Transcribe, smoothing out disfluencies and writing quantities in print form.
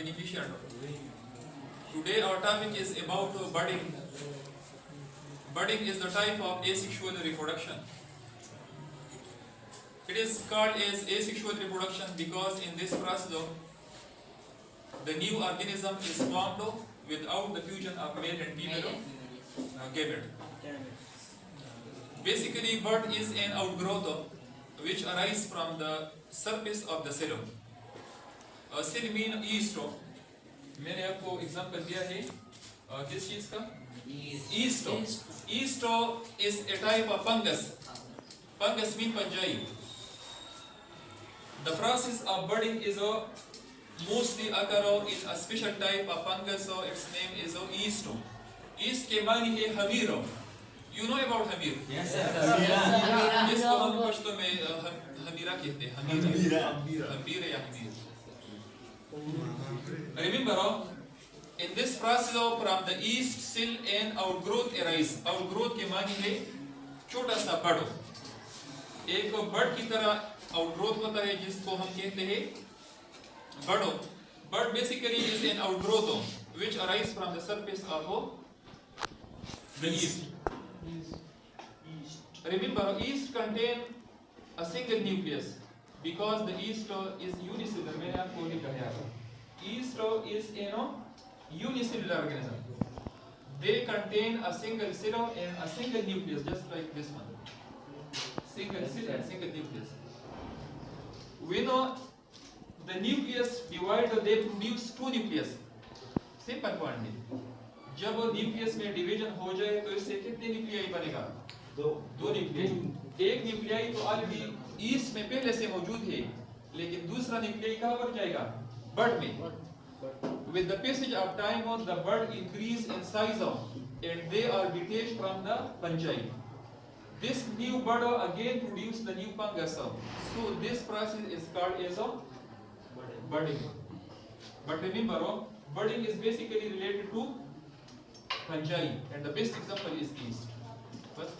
beneficent. Today our topic is about budding. Budding is the type of asexual reproduction. It is called as asexual reproduction because in this process the new organism is formed without the fusion of male and female gamete. Basically, bud is an outgrowth which arises from the surface of the cell. Cell mean yeast. मैंने आपको example दिया है किस चीज का? Yeast. Yeast is a type of fungus. Fungus mean fungi. The process of budding is mostly occur in a special type of fungus. So its name is yeast. Yeast के मानी है हमीरो. You know about hamir? Yes, sir. जिसको हम पश्तो में हमीरा कहते हैं. हमीर या Hamir. Remember, in this process from the yeast cell and outgrowth arise. Outgrowth के मानी है छोटा सा बड़. एक बड़ की तरह outgrowth होता है जिसको हम कहते हैं बड़ो. Bud basically is an outgrowth which arise from the surface of the yeast. Remember, yeast contain a single nucleus because the yeast is unicellular. मैंने आपको लिखा है. Yeast is unicellular organism. They contain a single cell and a single nucleus, just like this one. Single cell and single nucleus. We know the nucleus divide, they produce two nucleus. Simple point है. जब nucleus में division हो जाए तो इससे कितने nuclei बनेगा? दो nuclei. एक nuclei तो already yeast में पहले से मौजूद है, लेकिन दूसरा nuclei कहाँ पर जाएगा? Bud में. With the passage of time, the bud increase in size and they are detached from the fungi. This new bud again produce the new fungus. So this process is called as budding. But remember, budding is basically related to fungi, and the best example is yeast. First,